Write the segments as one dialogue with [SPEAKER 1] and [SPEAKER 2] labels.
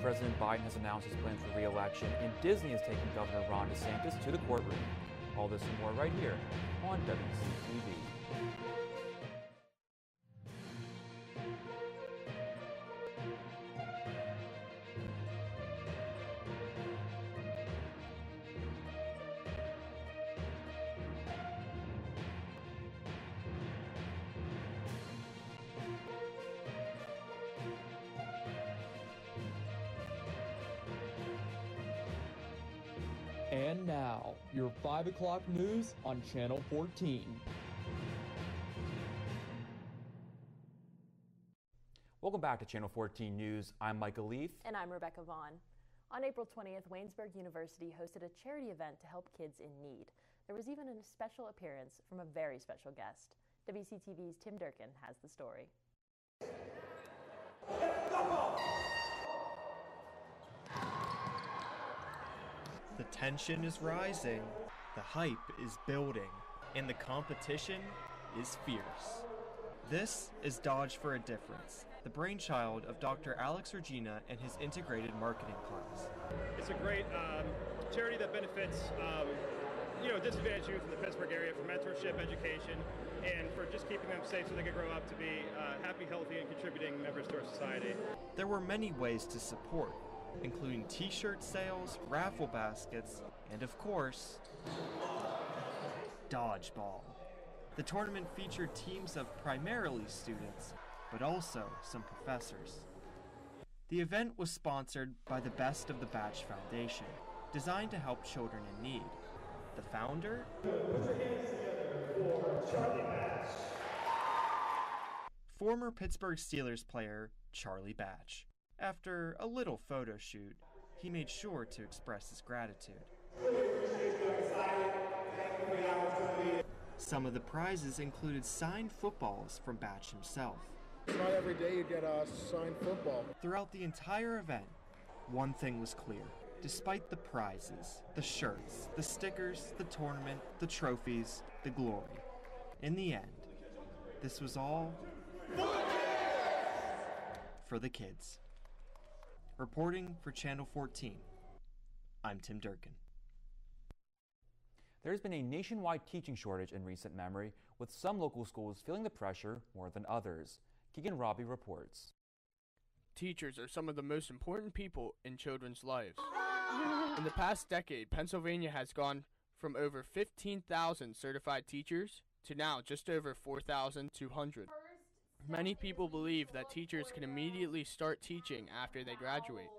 [SPEAKER 1] President Biden has announced his plans for re-election, and Disney is taking Governor Ron DeSantis to the courtroom. All this and more right here on WCTV.
[SPEAKER 2] And now, your 5 o'clock news on Channel 14.
[SPEAKER 1] Welcome back to Channel 14 News. I'm Michael Leaf.
[SPEAKER 3] And I'm Rebecca Vaughn. On April 20th, Waynesburg University hosted a charity event to help kids in need. There was even a special appearance from a very special guest. WCTV's Tim Durkin has the story.
[SPEAKER 4] The tension is rising, the hype is building, and the competition is fierce. This is Dodge for a Difference, the brainchild of Dr. Alex Regina and his integrated marketing class.
[SPEAKER 5] It's a great charity that benefits disadvantaged youth in the Pittsburgh area for mentorship, education, and for just keeping them safe so they can grow up to be happy, healthy, and contributing members to our society. There
[SPEAKER 4] were many ways to support, including t-shirt sales, raffle baskets, and of course, dodgeball. The tournament featured teams of primarily students, but also some professors. The event was sponsored by the Best of the Batch Foundation, designed to help children in need. The founder? Former Pittsburgh Steelers player Charlie Batch. After a little photo shoot, he made sure to express his gratitude. Some of the prizes included signed footballs from Batch himself.
[SPEAKER 6] It's not every day you get a signed football.
[SPEAKER 4] Throughout the entire event, one thing was clear. Despite the prizes, the shirts, the stickers, the tournament, the trophies, the glory, in the end, this was all for the kids. Reporting for Channel 14, I'm Tim Durkin.
[SPEAKER 1] There's been a nationwide teaching shortage in recent memory, with some local schools feeling the pressure more than others. Keegan Robbie reports.
[SPEAKER 7] Teachers are some of the most important people in children's lives. In the past decade, Pennsylvania has gone from over 15,000 certified teachers to now just over 4,200. Many people believe that teachers can immediately start teaching after they graduate.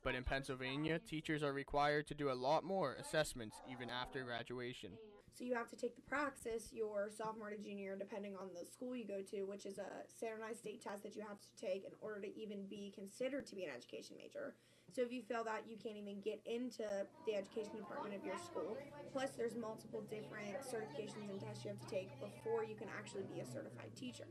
[SPEAKER 7] But in Pennsylvania, teachers are required to do a lot more assessments even after graduation.
[SPEAKER 8] So you have to take the praxis your sophomore to junior, depending on the school you go to, which is a standardized state test that you have to take in order to even be considered to be an education major. So if you fail that, you can't even get into the education department of your school. Plus, there's multiple different certifications and tests you have to take before you can actually be a certified teacher.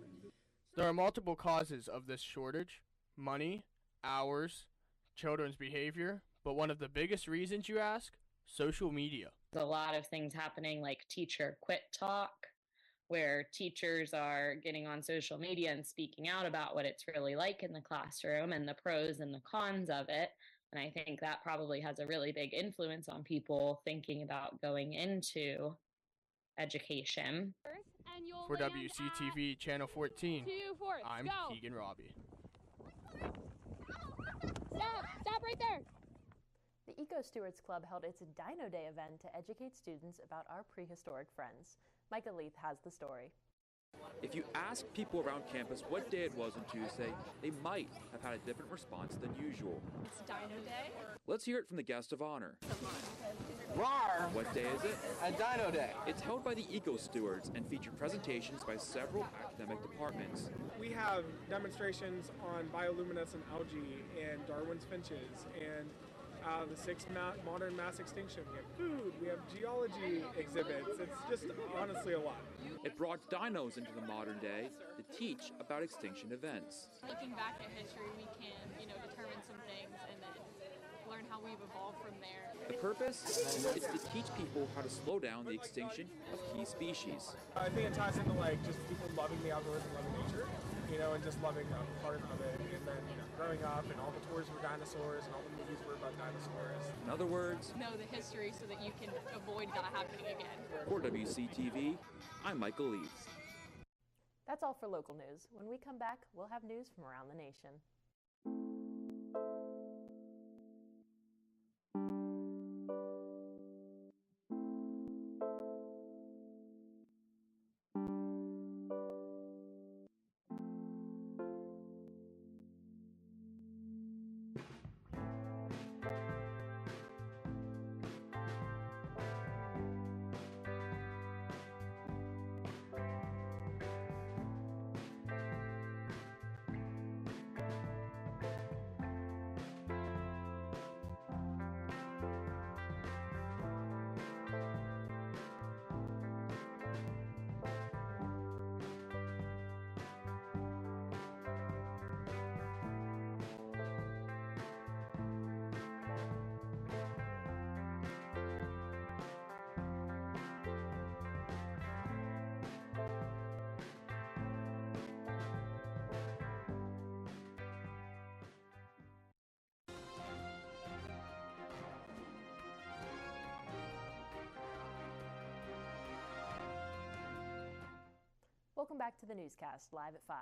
[SPEAKER 7] There are multiple causes of this shortage: money, hours, children's behavior, but one of the biggest reasons, you ask? Social media.
[SPEAKER 9] There's a lot of things happening, like teacher quit talk, where teachers are getting on social media and speaking out about what it's really like in the classroom and the pros and the cons of it. And I think that probably has a really big influence on people thinking about going into education.
[SPEAKER 7] For WCTV Channel 14, I'm Keegan Robbie.
[SPEAKER 3] Stop right there! The Eco Stewards Club held its Dino Day event to educate students about our prehistoric friends. Micah Leith has the story.
[SPEAKER 1] If you ask people around campus what day it was on Tuesday, they might have had a different response than usual.
[SPEAKER 10] It's Dino Day.
[SPEAKER 1] Let's hear it from the guest of honor.
[SPEAKER 11] Rawr!
[SPEAKER 1] What day is it?
[SPEAKER 11] A Dino Day.
[SPEAKER 1] It's held by the Eco Stewards and featured presentations by several academic departments.
[SPEAKER 6] We have demonstrations on bioluminescent algae and Darwin's finches and the 6 modern mass extinction. We have food, we have geology exhibits. It's just honestly a lot.
[SPEAKER 1] It brought dinos into the modern day to teach about extinction events.
[SPEAKER 10] Looking back at history, we can, determine some things and then learn how we've evolved from there.
[SPEAKER 1] The purpose is to teach people how to slow down the extinction of key species.
[SPEAKER 6] I think it ties into just people loving the outdoors and loving nature. and just loving a part of it. And then, growing up and all the tours were dinosaurs and all the movies were about dinosaurs.
[SPEAKER 1] In other words,
[SPEAKER 10] know the history so that you can avoid that happening again.
[SPEAKER 1] for WCTV, I'm Michael Leeds.
[SPEAKER 3] That's all for local news. When we come back, we'll have news from around the nation. Welcome back to the Newscast, live at 5.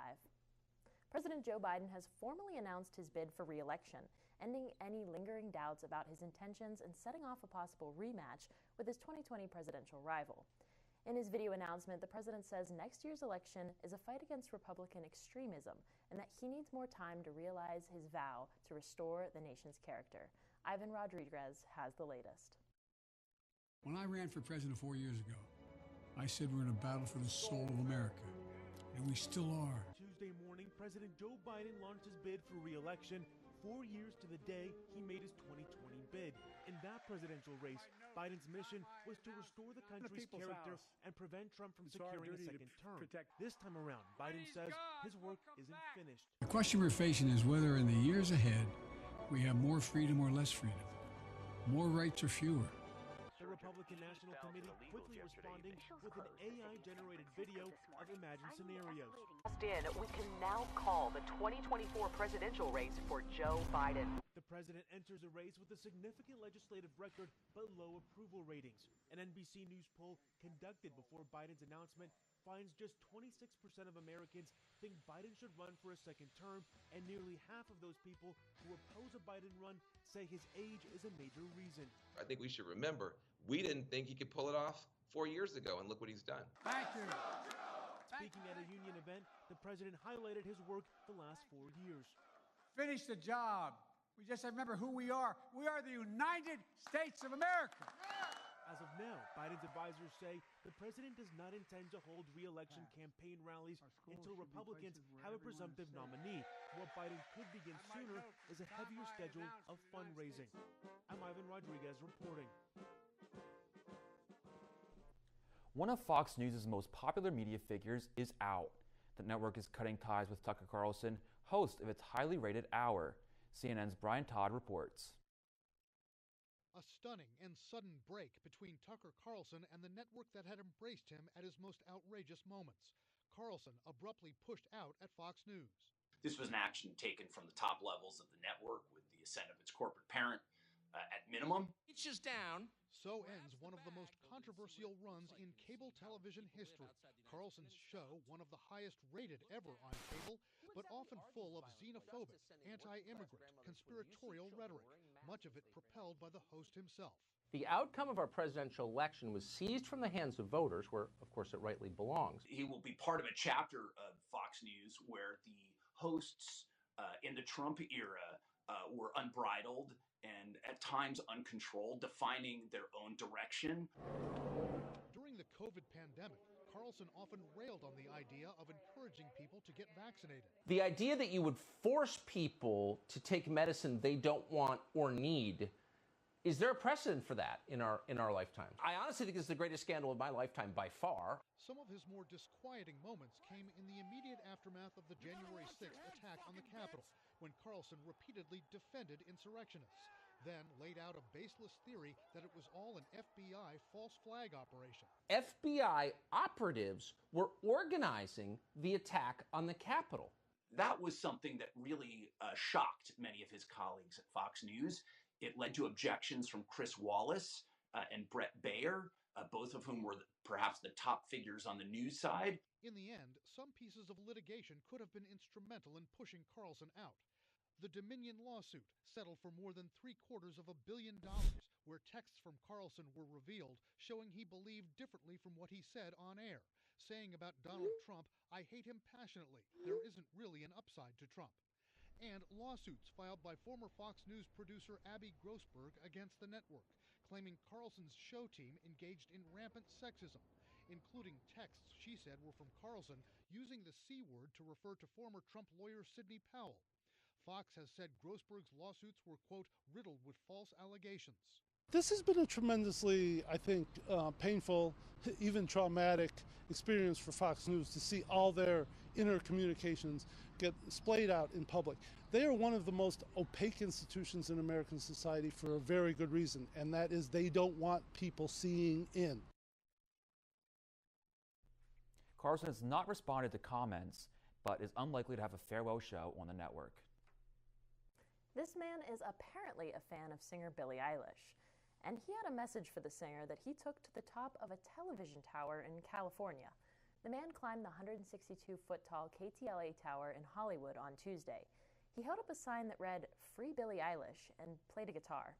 [SPEAKER 3] President Joe Biden has formally announced his bid for re-election, ending any lingering doubts about his intentions and setting off a possible rematch with his 2020 presidential rival. In his video announcement, the president says next year's election is a fight against Republican extremism and that he needs more time to realize his vow to restore the nation's character. Ivan Rodriguez has the latest.
[SPEAKER 12] When I ran for president 4 years ago, I said we're in a battle for the soul of America, and we still are.
[SPEAKER 13] Tuesday morning, President Joe Biden launched his bid for re-election 4 years to the day he made his 2020 bid. In that presidential race, Biden's mission was to restore the country's character and prevent Trump from securing a second term. This time around, Biden says his work isn't finished.
[SPEAKER 12] The question we're facing is whether in the years ahead we have more freedom or less freedom, more rights or fewer.
[SPEAKER 13] The Republican National Committee quickly responding with an AI-generated video of imagined scenarios.
[SPEAKER 14] We can now call the 2024 presidential race for Joe Biden.
[SPEAKER 13] The president enters a race with a significant legislative record but low approval ratings. An NBC News poll conducted before Biden's announcement finds just 26% of Americans think Biden should run for a second term, and nearly half of those people who oppose a Biden run say his age is a major reason.
[SPEAKER 15] I think we should remember, we didn't think he could pull it off 4 years ago, and look what he's done.
[SPEAKER 12] Thank you.
[SPEAKER 13] Speaking at a union event, the president highlighted his work the last 4 years.
[SPEAKER 12] Finish the job. We just remember who we are. We are the United States of America.
[SPEAKER 13] As of now, Biden's advisors say the president does not intend to hold re-election campaign rallies until Republicans have a presumptive nominee. What Biden could begin sooner is a heavier schedule of fundraising. I'm Ivan Rodriguez reporting.
[SPEAKER 1] One of Fox News' most popular media figures is out. The network is cutting ties with Tucker Carlson, host of its highly rated hour. CNN's Brian Todd reports.
[SPEAKER 16] A stunning and sudden break between Tucker Carlson and the network that had embraced him at his most outrageous moments. Carlson abruptly pushed out at Fox News.
[SPEAKER 17] This was an action taken from the top levels of the network with the assent of its corporate parent, at minimum. It's just down.
[SPEAKER 16] So ends one of the most controversial runs in cable television history. Carlson's show, one of the highest rated ever on cable, but often full of xenophobic, anti-immigrant, conspiratorial rhetoric, much of it propelled by the host himself.
[SPEAKER 18] The outcome of our presidential election was seized from the hands of voters, where, of course, it rightly belongs.
[SPEAKER 17] He will be part of a chapter of Fox News where the hosts in the Trump era were unbridled and at times uncontrolled, defining their own direction.
[SPEAKER 16] During the COVID pandemic, Carlson often railed on the idea of encouraging people to get vaccinated.
[SPEAKER 18] The idea that you would force people to take medicine they don't want or need, is there a precedent for that in our lifetime? I honestly think this is the greatest scandal of my lifetime by far.
[SPEAKER 16] Some of his more disquieting moments came in the immediate aftermath of the January 6th attack on the Capitol, when Carlson repeatedly defended insurrectionists. then laid out a baseless theory that it was all an FBI false flag operation.
[SPEAKER 18] FBI operatives were organizing the attack on the Capitol.
[SPEAKER 17] That was something that really shocked many of his colleagues at Fox News. It led to objections from Chris Wallace and Brett Baer, both of whom were perhaps the top figures on the news side.
[SPEAKER 16] In the end, some pieces of litigation could have been instrumental in pushing Carlson out. The Dominion lawsuit settled for more than $750 million, where texts from Carlson were revealed showing he believed differently from what he said on air, saying about Donald Trump, "I hate him passionately. There isn't really an upside to Trump." And lawsuits filed by former Fox News producer Abby Grossberg against the network, claiming Carlson's show team engaged in rampant sexism, including texts she said were from Carlson using the C word to refer to former Trump lawyer Sidney Powell. Fox has said Grossberg's lawsuits were, quote, riddled with false allegations.
[SPEAKER 19] This has been a tremendously, I think, painful, even traumatic experience for Fox News to see all their inner communications get splayed out in public. They are one of the most opaque institutions in American society for a very good reason, and that is they don't want people seeing in.
[SPEAKER 1] Carlson has not responded to comments, but is unlikely to have a farewell show on the network.
[SPEAKER 3] This man is apparently a fan of singer Billie Eilish, and he had a message for the singer that he took to the top of a television tower in California. The man climbed the 162-foot-tall KTLA tower in Hollywood on Tuesday. He held up a sign that read, "Free Billie Eilish," and played a guitar.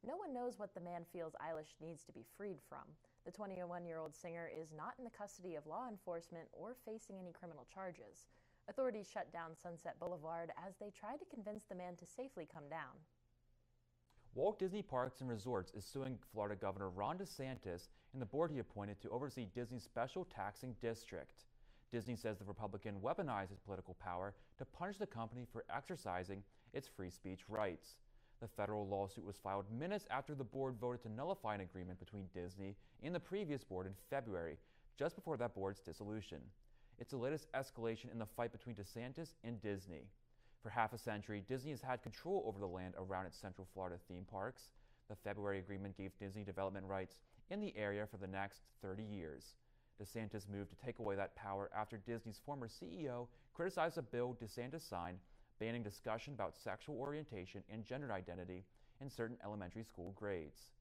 [SPEAKER 3] No one knows what the man feels Eilish needs to be freed from. The 21-year-old singer is not in the custody of law enforcement or facing any criminal charges. Authorities shut down Sunset Boulevard as they tried to convince the man to safely come down.
[SPEAKER 1] Walt Disney Parks and Resorts is suing Florida Governor Ron DeSantis and the board he appointed to oversee Disney's special taxing district. Disney says the Republican weaponized his political power to punish the company for exercising its free speech rights. The federal lawsuit was filed minutes after the board voted to nullify an agreement between Disney and the previous board in February, just before that board's dissolution. It's the latest escalation in the fight between DeSantis and Disney. For half a century, Disney has had control over the land around its Central Florida theme parks. The February agreement gave Disney development rights in the area for the next 30 years. DeSantis moved to take away that power after Disney's former CEO criticized a bill DeSantis signed banning discussion about sexual orientation and gender identity in certain elementary school grades.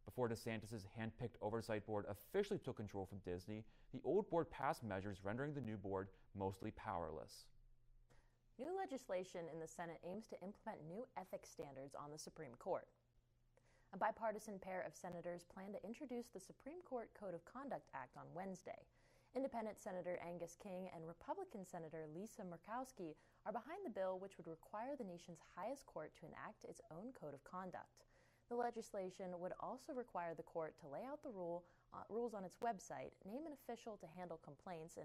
[SPEAKER 1] Before DeSantis' hand-picked oversight board officially took control from Disney, the old board passed measures rendering the new board mostly powerless.
[SPEAKER 3] New legislation in the Senate aims to implement new ethics standards on the Supreme Court. A bipartisan pair of senators plan to introduce the Supreme Court Code of Conduct Act on Wednesday. Independent Senator Angus King and Republican Senator Lisa Murkowski are behind the bill, which would require the nation's highest court to enact its own code of conduct. The legislation would also require the court to lay out the rules on its website, name an official to handle complaints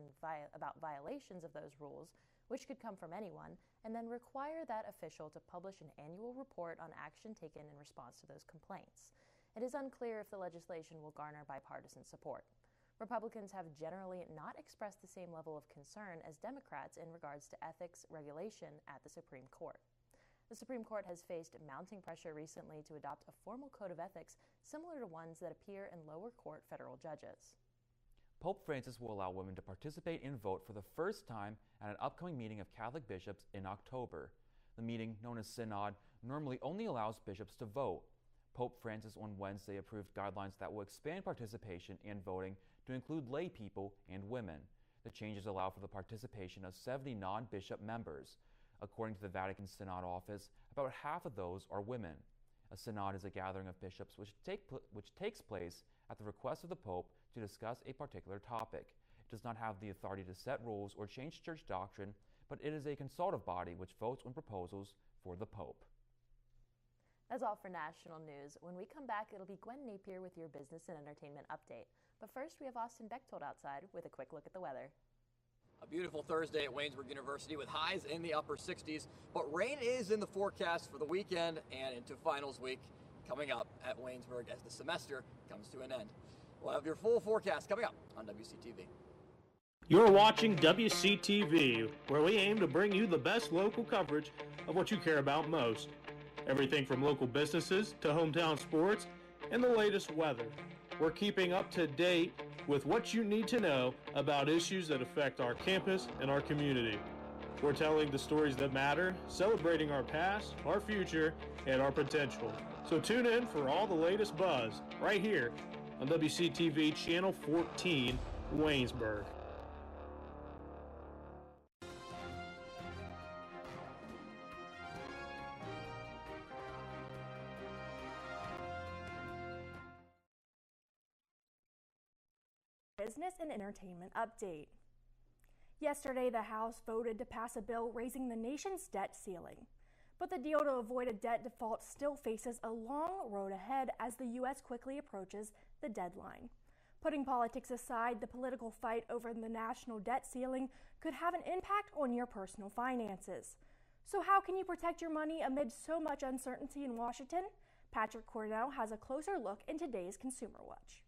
[SPEAKER 3] about violations of those rules, which could come from anyone, and then require that official to publish an annual report on action taken in response to those complaints. It is unclear if the legislation will garner bipartisan support. Republicans have generally not expressed the same level of concern as Democrats in regards to ethics regulation at the Supreme Court. The Supreme Court has faced mounting pressure recently to adopt a formal code of ethics similar to ones that appear in lower court federal judges.
[SPEAKER 1] Pope Francis will allow women to participate and vote for the first time at an upcoming meeting of Catholic bishops in October. The meeting, known as Synod, normally only allows bishops to vote. Pope Francis on Wednesday approved guidelines that will expand participation and voting to include lay people and women. The changes allow for the participation of 70 non-bishop members. According to the Vatican Synod office, about half of those are women. A synod is a gathering of bishops which takes place at the request of the Pope to discuss a particular topic. It does not have the authority to set rules or change church doctrine, but it is a consultative body which votes on proposals for the Pope.
[SPEAKER 3] That's all for national news. When we come back, it'll be Gwen Napier with your business and entertainment update. But first, we have Austin Bechtold outside with a quick look at the weather.
[SPEAKER 20] A beautiful Thursday at Waynesburg University with highs in the upper 60s, but rain is in the forecast for the weekend and into finals week coming up at Waynesburg as the semester comes to an end. We'll have your full forecast coming up on WCTV.
[SPEAKER 21] You're watching WCTV, where we aim to bring you the best local coverage of what you care about most. Everything from local businesses to hometown sports and the latest weather. We're keeping up to date with what you need to know about issues that affect our campus and our community. We're telling the stories that matter, celebrating our past, our future, and our potential. So tune in for all the latest buzz right here on WCTV Channel 14, Waynesburg.
[SPEAKER 2] Business and entertainment update. Yesterday, the House voted to pass a bill raising the nation's debt ceiling. But the deal to avoid a debt default still faces a long road ahead as the U.S. quickly approaches the deadline. Putting politics aside, the political fight over the national debt ceiling could have an impact on your personal finances. So how can you protect your money amid so much uncertainty in Washington? Patrick Cornell has a closer look in today's Consumer Watch.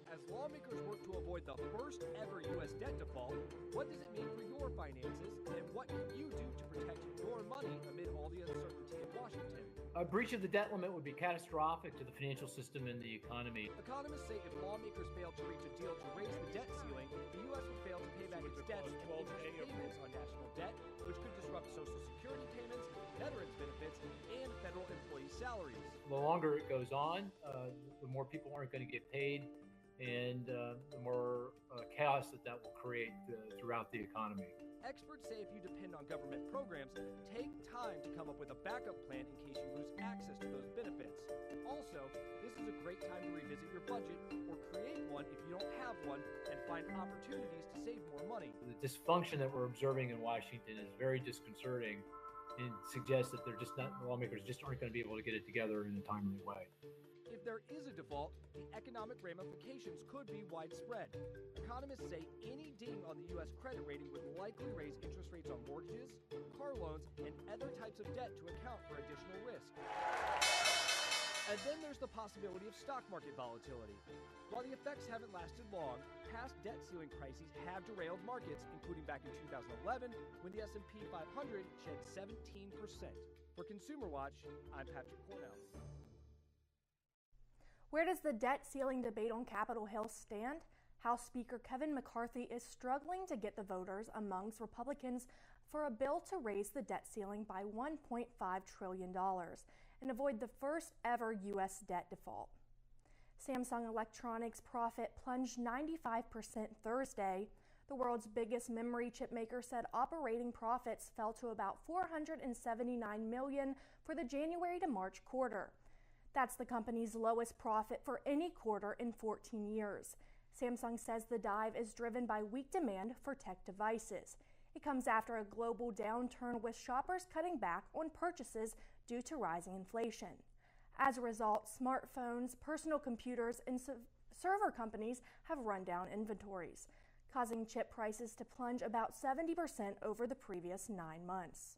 [SPEAKER 22] As lawmakers work to avoid the first ever U.S. debt default, what does it mean for your finances, and what can you do to protect your money amid all the uncertainty in Washington?
[SPEAKER 23] A breach of the debt limit would be catastrophic to the financial system and the economy.
[SPEAKER 22] Economists say if lawmakers fail to reach a deal to raise the debt ceiling, the U.S. would fail to pay back its debts and interest payments on national debt, which could disrupt Social Security payments, veterans benefits, and federal employee salaries.
[SPEAKER 23] The longer it goes on, the more people aren't going to get paid, and the more chaos that will create throughout the economy.
[SPEAKER 22] Experts say if you depend on government programs, take time to come up with a backup plan in case you lose access to those benefits. Also, this is a great time to revisit your budget or create one if you don't have one and find opportunities to save more money.
[SPEAKER 23] The dysfunction that we're observing in Washington is very disconcerting and suggests that lawmakers just aren't going to be able to get it together in a timely way.
[SPEAKER 22] If there is a default, the economic ramifications could be widespread. Economists say any ding on the U.S. credit rating would likely raise interest rates on mortgages, car loans, and other types of debt to account for additional risk. And then there's the possibility of stock market volatility. While the effects haven't lasted long, past debt ceiling crises have derailed markets, including back in 2011 when the S&P 500 shed 17%. For Consumer Watch, I'm Patrick Cornell.
[SPEAKER 2] Where does the debt ceiling debate on Capitol Hill stand? House Speaker Kevin McCarthy is struggling to get the voters amongst Republicans for a bill to raise the debt ceiling by $1.5 trillion and avoid the first ever U.S. debt default. Samsung Electronics profit plunged 95% Thursday. The world's biggest memory chip maker said operating profits fell to about $479 million for the January to March quarter. That's the company's lowest profit for any quarter in 14 years. Samsung says the dive is driven by weak demand for tech devices. It comes after a global downturn with shoppers cutting back on purchases due to rising inflation. As a result, smartphones, personal computers, and server companies have run down inventories, causing chip prices to plunge about 70% over the previous 9 months.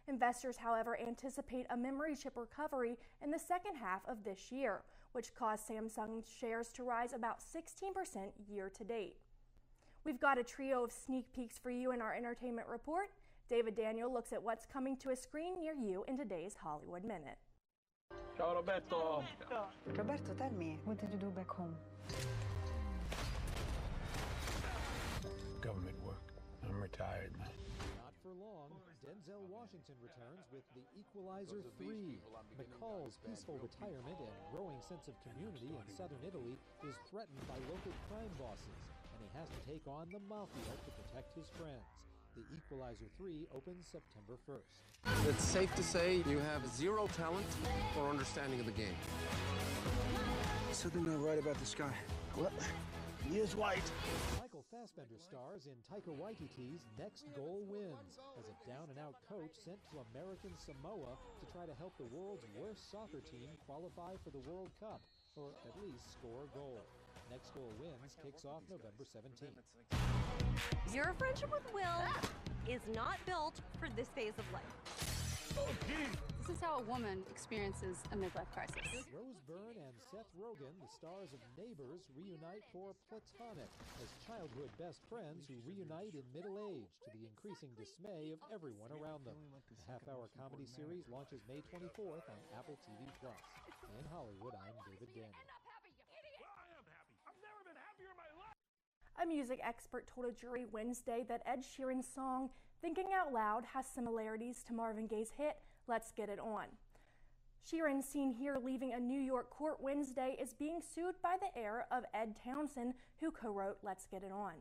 [SPEAKER 2] Investors, however, anticipate a memory chip recovery in the second half of this year, which caused Samsung's shares to rise about 16% year to date. We've got a trio of sneak peeks for you in our entertainment report. David Daniel looks at what's coming to a screen near you in today's Hollywood Minute.
[SPEAKER 11] Ciao Roberto.
[SPEAKER 24] Roberto, tell me, what did you do back home?
[SPEAKER 25] Government work. I'm retired, man.
[SPEAKER 26] Not for long. Denzel Washington returns with The Equalizer 3. McCall's peaceful retirement and growing sense of community in southern Italy is threatened by local crime bosses, and he has to take on the mafia to protect his friends. The Equalizer 3 opens September 1st.
[SPEAKER 27] It's safe to say you have zero talent or understanding of the game.
[SPEAKER 11] Something not right about this guy. Well, he is white.
[SPEAKER 26] Michael Fassbender stars in Taika Waititi's Next Goal Wins as a down-and-out coach sent to American Samoa to try to help the world's worst soccer team qualify for the World Cup, or at least score a goal. Next Goal Wins kicks off November 17th.
[SPEAKER 28] Your friendship with Will is not built for this phase of life.
[SPEAKER 11] Oh, geez.
[SPEAKER 4] This is how a woman experiences a midlife crisis.
[SPEAKER 26] Rose Byrne and Seth Rogen, the stars of Neighbors, reunite for Platonic as childhood best friends who reunite in middle age to the increasing dismay of everyone around them. The half-hour comedy series launches May 24th on Apple TV+. In Hollywood, I'm David Daniel.
[SPEAKER 2] A music expert told a jury Wednesday that Ed Sheeran's song Thinking Out Loud has similarities to Marvin Gaye's hit Let's Get It On. Sheeran, seen here leaving a New York court Wednesday, is being sued by the heir of Ed Townsend, who co-wrote Let's Get It On.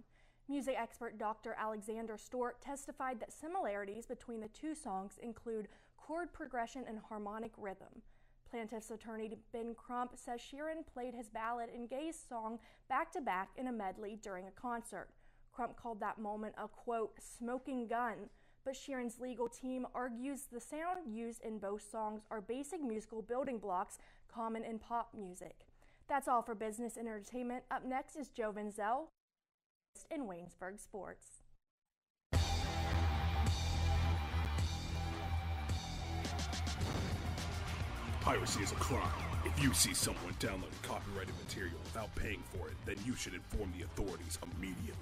[SPEAKER 2] Music expert Dr. Alexander Stort testified that similarities between the two songs include chord progression and harmonic rhythm. Plaintiff's attorney Ben Crump says Sheeran played his ballad and Gaye's song back-to-back in a medley during a concert. Crump called that moment a, quote, smoking gun, but Sheeran's legal team argues the sound used in both songs are basic musical building blocks common in pop music. That's all for business and entertainment. Up next is Joe Venzel in Waynesburg Sports.
[SPEAKER 5] Piracy is a crime. If you see someone downloading copyrighted material without paying for it, then you should inform the authorities immediately.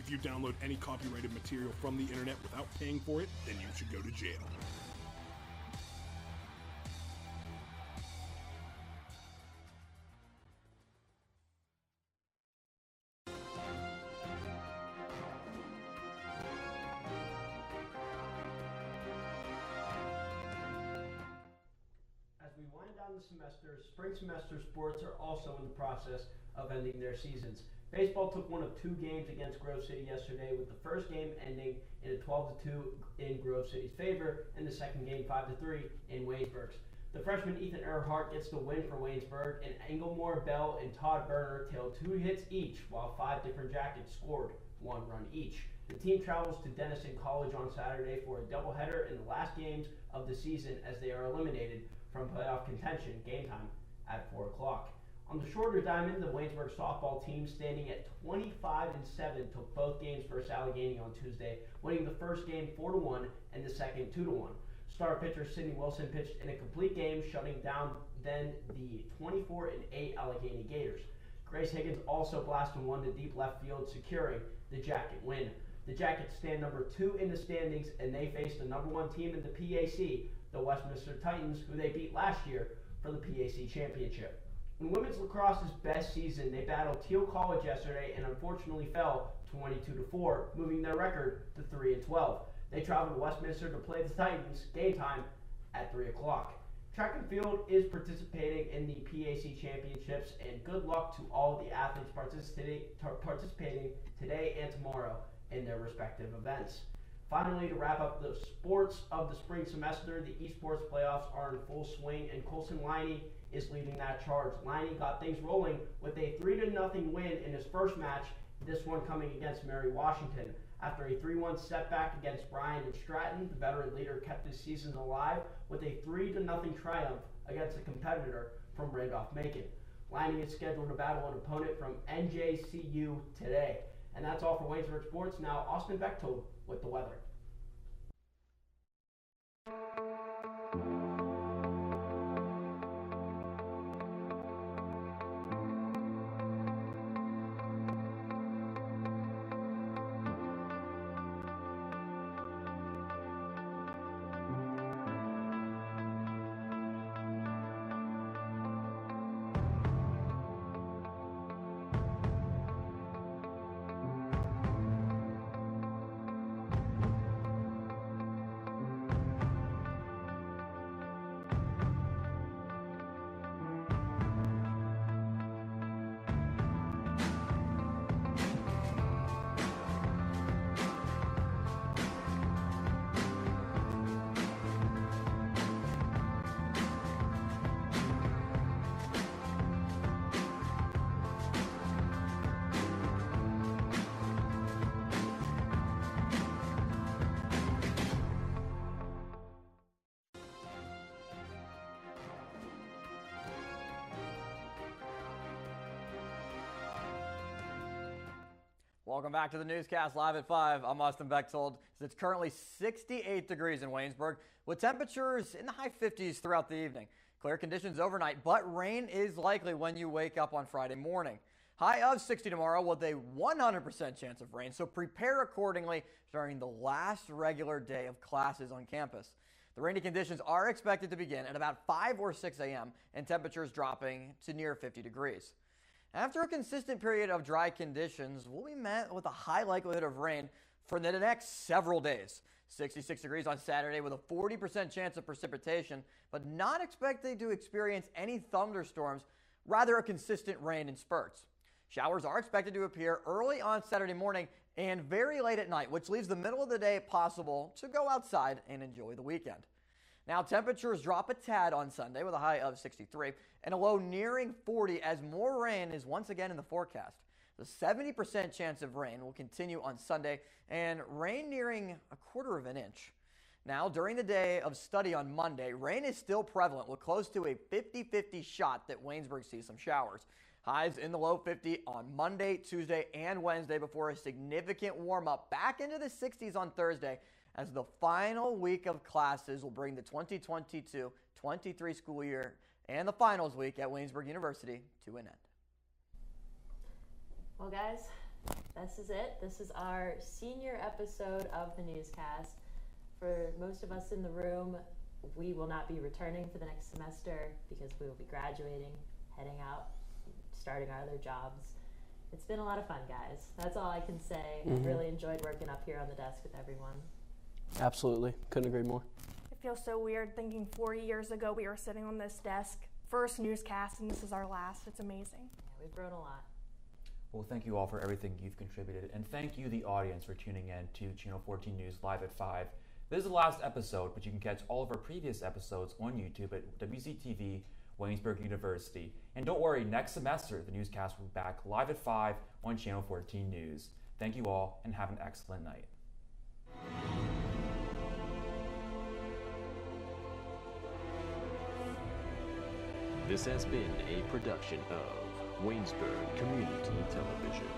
[SPEAKER 5] If you download any copyrighted material from the internet without paying for it, then you should go to jail.
[SPEAKER 6] As we wind down the semester, spring semester sports are also in the process of ending their seasons. Baseball took one of two games against Grove City yesterday, with the first game ending in a 12-2 in Grove City's favor, and the second game 5-3 in Waynesburg's. The freshman Ethan Earhart gets the win for Waynesburg, and Engelmore, Bell, and Todd Berner tailed 2 hits each, while 5 different Jackets scored 1 run each. The team travels to Denison College on Saturday for a doubleheader in the last games of the season, as they are eliminated from playoff contention, game time at 4 o'clock. On the shorter diamond, the Waynesburg softball team, standing at 25-7, took both games versus Allegheny on Tuesday, winning the first game 4-1 and the second 2-1. Star pitcher Sidney Wilson pitched in a complete game, shutting down then the 24-8 Allegheny Gators. Grace Higgins also blasted one to deep left field, securing the Jacket win. The Jackets stand number 2 in the standings, and they face the number 1 team in the PAC, the Westminster Titans, who they beat last year for the PAC championship. In women's lacrosse's best season, they battled Teal College yesterday and unfortunately fell 22-4, moving their record to 3-12. They traveled to Westminster to play the Titans, game time at 3 o'clock. Track and field is participating in the PAC championships, and good luck to all the athletes participating today and tomorrow in their respective events. Finally, to wrap up the sports of the spring semester, the esports playoffs are in full swing, and Colson Liney is leading that charge. Liney got things rolling with a 3-0 win in his first match, this one coming against Mary Washington. After a 3-1 setback against Bryan and Stratton, the veteran leader kept his season alive with a 3-0 triumph against a competitor from Randolph-Macon. Liney is scheduled to battle an opponent from NJCU today. And that's all for Waynesburg Sports. Now, Austin Bechtold with the weather.
[SPEAKER 20] Welcome back to the Newscast live at 5. I'm Austin Bechtold. It's currently 68 degrees in Waynesburg with temperatures in the high 50s throughout the evening. Clear conditions overnight, but rain is likely when you wake up on Friday morning. High of 60 tomorrow with a 100% chance of rain, so prepare accordingly during the last regular day of classes on campus. The rainy conditions are expected to begin at about 5 or 6 a.m. and temperatures dropping to near 50 degrees. After a consistent period of dry conditions, we'll be met with a high likelihood of rain for the next several days. 66 degrees on Saturday with a 40% chance of precipitation, but not expected to experience any thunderstorms, rather a consistent rain in spurts. Showers are expected to appear early on Saturday morning and very late at night, which leaves the middle of the day possible to go outside and enjoy the weekend. Now, temperatures drop a tad on Sunday with a high of 63 and a low nearing 40 as more rain is once again in the forecast. The 70% chance of rain will continue on Sunday and rain nearing a quarter of an inch. Now, during the day of study on Monday, rain is still prevalent with close to a 50-50 shot that Waynesburg sees some showers. Highs in the low 50 on Monday, Tuesday, and Wednesday before a significant warm-up back into the 60s on Thursday as the final week of classes will bring the 2022-23 school year and the finals week at Waynesburg University to an end.
[SPEAKER 3] Well, guys, this is it. This is our senior episode of the Newscast. For most of us in the room, we will not be returning for the next semester because we will be graduating, heading out, starting our other jobs. It's been a lot of fun, guys. That's all I can say. I've really enjoyed working up here on the desk with everyone.
[SPEAKER 7] Absolutely. Couldn't agree more.
[SPEAKER 2] It feels so weird thinking 40 years ago we were sitting on this desk, first Newscast, and this is our last. It's amazing.
[SPEAKER 3] Yeah, we've grown a lot.
[SPEAKER 1] Well, thank you all for everything you've contributed, and thank you, the audience, for tuning in to Channel 14 News Live at 5. This is the last episode, but you can catch all of our previous episodes on YouTube at WCTV, Waynesburg University. And don't worry, next semester, the Newscast will be back live at 5 on Channel 14 News. Thank you all, and have an excellent night.
[SPEAKER 8] This has been a production of Waynesburg Community Television.